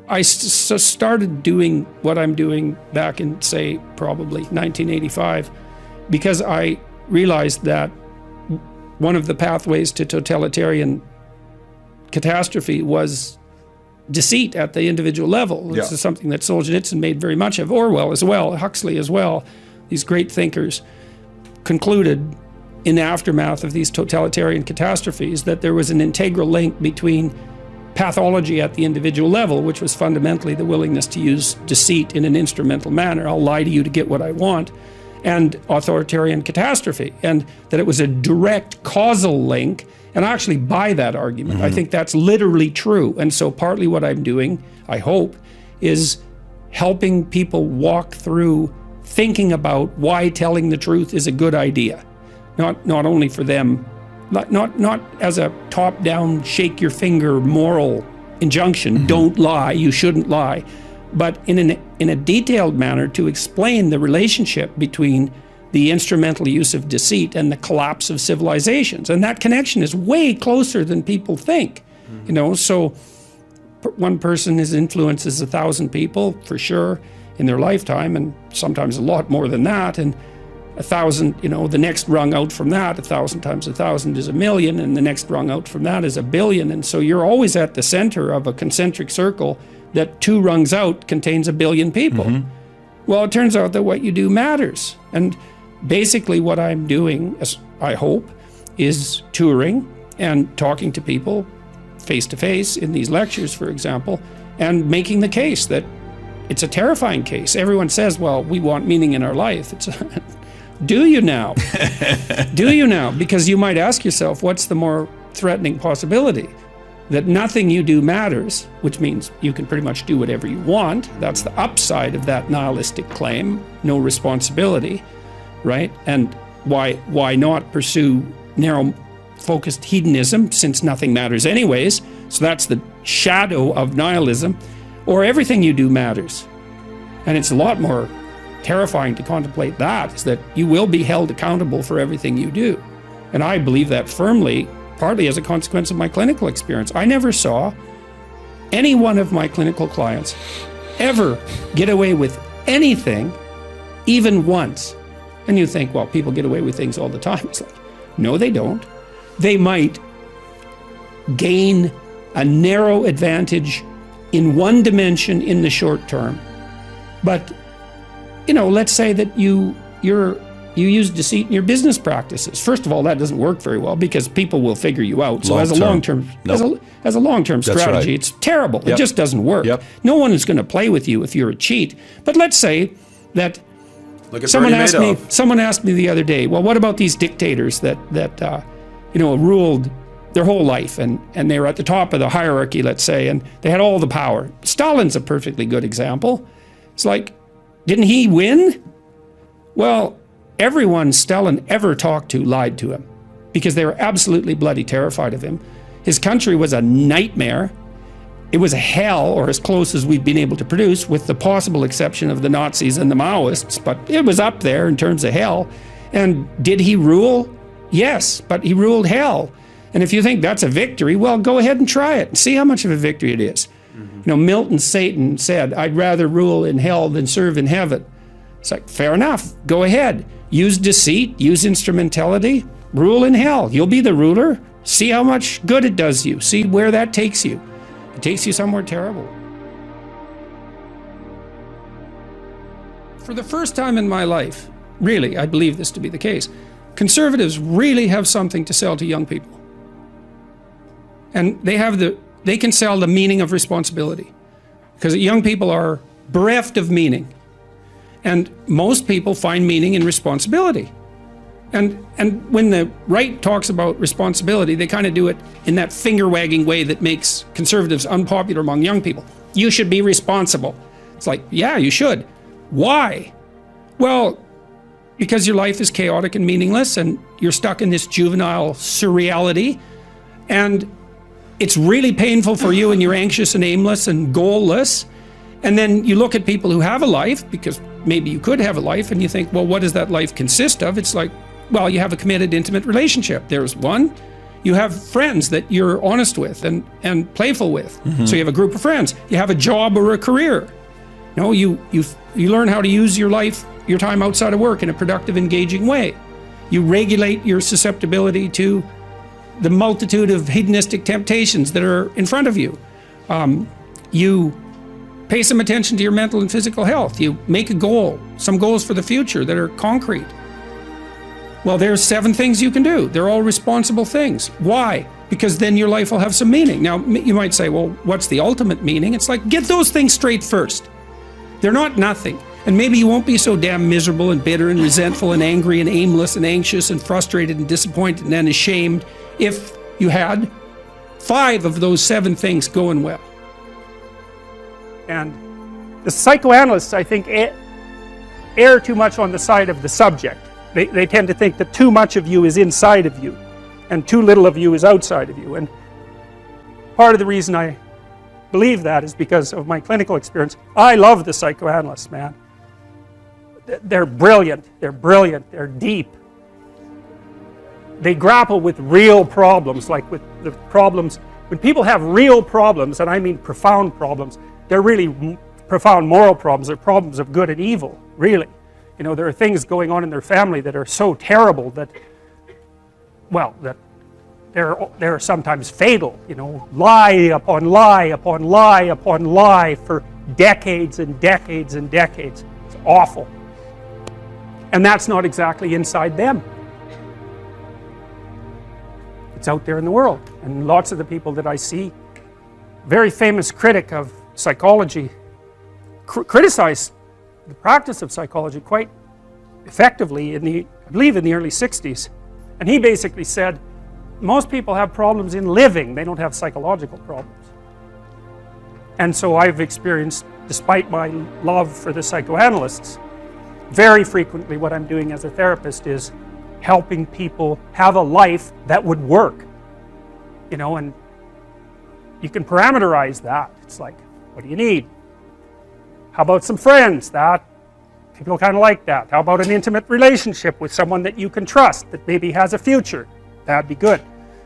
I started doing what I'm doing back in, say, probably 1985, because I realized that one of the pathways to totalitarian catastrophe was deceit at the individual level. This is something that Solzhenitsyn made very much of, Orwell as well, Huxley as well. These great thinkers concluded in the aftermath of these totalitarian catastrophes that there was an integral link between pathology at the individual level, which was fundamentally the willingness to use deceit in an instrumental manner. I'll lie to you to get what I want, and authoritarian catastrophe, and that it was a direct causal link. And I actually buy that argument. I think that's literally true. And so partly what I'm doing, I hope, is helping people walk through thinking about why telling the truth is a good idea. Not only for them, not as a top-down, shake your finger moral injunction, don't lie, you shouldn't lie, but in a detailed manner to explain the relationship between the instrumental use of deceit and the collapse of civilizations. And that connection is way closer than people think. You know, so one person influences 1,000 people, for sure, in their lifetime, and sometimes a lot more than that. And 1,000, you know, the next rung out from that, 1,000 times 1,000 is 1,000,000, and the next rung out from that is 1,000,000,000. And so you're always at the center of a concentric circle that 2 rungs out contains 1,000,000,000 people. Well, it turns out that what you do matters. And basically what I'm doing, as I hope, is touring and talking to people face to face in these lectures, for example, and making the case that it's a terrifying case. Everyone says, well, we want meaning in our life. It's do you now? Do you now? Because you might ask yourself, what's the more threatening possibility? That nothing you do matters, which means you can pretty much do whatever you want. That's the upside of that nihilistic claim, no responsibility, right? And why not pursue narrow-focused hedonism, since nothing matters anyways? So that's the shadow of nihilism. Or everything you do matters. And it's a lot more terrifying to contemplate that, is that you will be held accountable for everything you do. And I believe that firmly, partly as a consequence of my clinical experience. I never saw any one of my clinical clients ever get away with anything, even once. And you think, well, people get away with things all the time. It's like, no, they don't. They might gain a narrow advantage in one dimension in the short term. But, you know, let's say that you use deceit in your business practices. First of all, that doesn't work very well because people will figure you out. So as a long-term strategy, it's terrible. It just doesn't work. No one is going to play with you if you're a cheat. But let's say that someone asked me the other day, well, what about these dictators that ruled their whole life, and they were at the top of the hierarchy, let's say, and they had all the power. Stalin's a perfectly good example. It's like, didn't he win? Well, everyone Stalin ever talked to lied to him because they were absolutely bloody terrified of him. His country was a nightmare. It was a hell, or as close as we've been able to produce, with the possible exception of the Nazis and the Maoists, but it was up there in terms of hell. And did he rule? Yes, but he ruled hell. And if you think that's a victory, well, go ahead and try it and see how much of a victory it is. You know, Milton Satan said, I'd rather rule in hell than serve in heaven. It's like, fair enough, go ahead. Use deceit, use instrumentality, rule in hell. You'll be the ruler. See how much good it does you. See where that takes you. It takes you somewhere terrible. For the first time in my life, really, I believe this to be the case, conservatives really have something to sell to young people. And they can sell the meaning of responsibility, because young people are bereft of meaning. And most people find meaning in responsibility. And when the right talks about responsibility, they kind of do it in that finger-wagging way that makes conservatives unpopular among young people. You should be responsible. It's like, yeah, you should. Why? Well, because your life is chaotic and meaningless, and you're stuck in this juvenile surreality, and it's really painful for you, and you're anxious and aimless and goalless. And then you look at people who have a life, because maybe you could have a life, and you think, well, what does that life consist of? It's like, well, you have a committed, intimate relationship. There's one. You have friends that you're honest with and playful with. So you have a group of friends. You have a job or a career. You learn how to use your life, your time outside of work in a productive, engaging way. You regulate your susceptibility to the multitude of hedonistic temptations that are in front of you. You pay some attention to your mental and physical health. You make a goal, some goals for the future that are concrete. Well, there's 7 things you can do. They're all responsible things. Why? Because then your life will have some meaning. Now, you might say, well, what's the ultimate meaning? It's like, get those things straight first. They're not nothing. And maybe you won't be so damn miserable and bitter and resentful and angry and aimless and anxious and frustrated and disappointed and then ashamed if you had 5 of those 7 things going well. And the psychoanalysts, I think, err too much on the side of the subject. They tend to think that too much of you is inside of you and too little of you is outside of you. And part of the reason I believe that is because of my clinical experience. I love the psychoanalysts, man. They're brilliant, they're deep. They grapple with real problems, like with the problems. When people have real problems, and I mean profound problems, they're really profound moral problems. They're problems of good and evil, really. There are things going on in their family that are so terrible that, well, that they're sometimes fatal. Lie upon lie upon lie upon lie for decades and decades and decades. It's awful. And that's not exactly inside them. It's out there in the world. And lots of the people that I see, very famous critic of psychology, criticized the practice of psychology quite effectively I believe in the early 60s. And he basically said, most people have problems in living, they don't have psychological problems. And so I've experienced, despite my love for the psychoanalysts, very frequently what I'm doing as a therapist is helping people have a life that would work. And you can parameterize that. It's like, what do you need? How about some friends? That people kind of like that. How about an intimate relationship with someone that you can trust, that maybe has a future? That'd be good.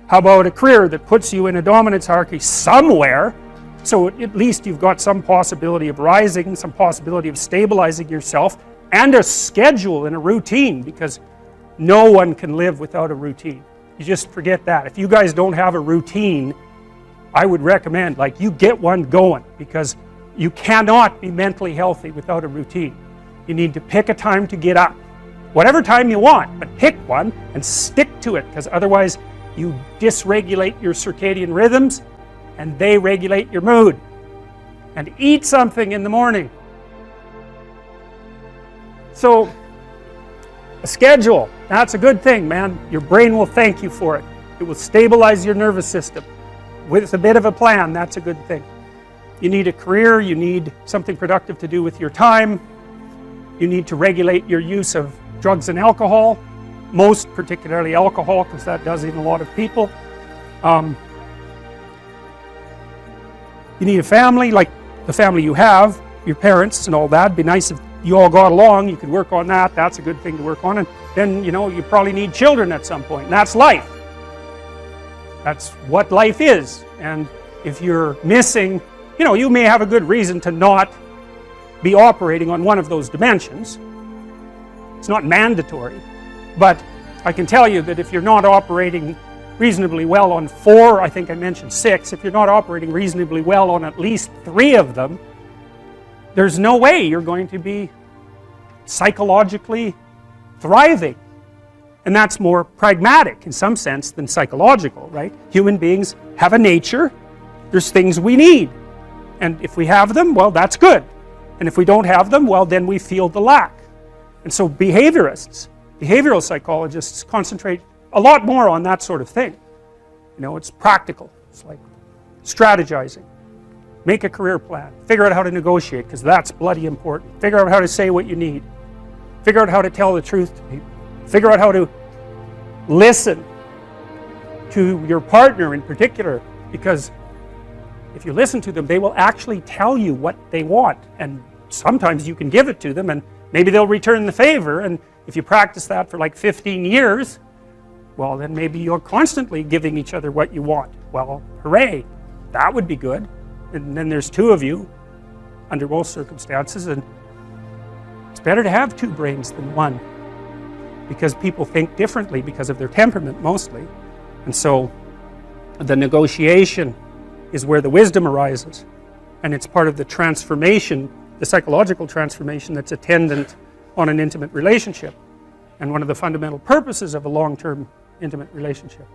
How about a career that puts you in a dominance hierarchy somewhere, so at least you've got some possibility of rising, some possibility of stabilizing yourself, and a schedule and a routine, because no one can live without a routine. You just forget that. If you guys don't have a routine, I would recommend, like, you get one going, because you cannot be mentally healthy without a routine. You need to pick a time to get up. Whatever time you want, but pick one and stick to it, because otherwise you dysregulate your circadian rhythms and they regulate your mood. And eat something in the morning. So, a schedule, that's a good thing, man. Your brain will thank you for it. It will stabilize your nervous system. With a bit of a plan, that's a good thing. You need a career, you need something productive to do with your time. You need to regulate your use of drugs and alcohol, most particularly alcohol, because that does in a lot of people. You need a family, like the family you have, your parents and all that. It'd be nice if you all got along, you could work on that. That's a good thing to work on. And then, you probably need children at some point. And that's life. That's what life is. And if you're missing, you may have a good reason to not be operating on one of those dimensions. It's not mandatory. But I can tell you that if you're not operating reasonably well on 4, I think I mentioned 6, if you're not operating reasonably well on at least 3 of them, there's no way you're going to be psychologically thriving. And that's more pragmatic in some sense than psychological, right? Human beings have a nature. There's things we need. And if we have them, well, that's good. And if we don't have them, well, then we feel the lack. And so behaviorists, behavioral psychologists concentrate a lot more on that sort of thing. It's practical. It's like strategizing. Make a career plan. Figure out how to negotiate, because that's bloody important. Figure out how to say what you need. Figure out how to tell the truth to people. Figure out how to listen to your partner in particular, because if you listen to them, they will actually tell you what they want, and sometimes you can give it to them and maybe they'll return the favor. And if you practice that for like 15 years, Well, then maybe you're constantly giving each other what you want. Well, hooray, that would be good. And then there's two of you under most circumstances, and it's better to have two brains than one, because people think differently because of their temperament mostly. And so the negotiation is where the wisdom arises, and it's part of the transformation, the psychological transformation that's attendant on an intimate relationship, and one of the fundamental purposes of a long-term intimate relationship.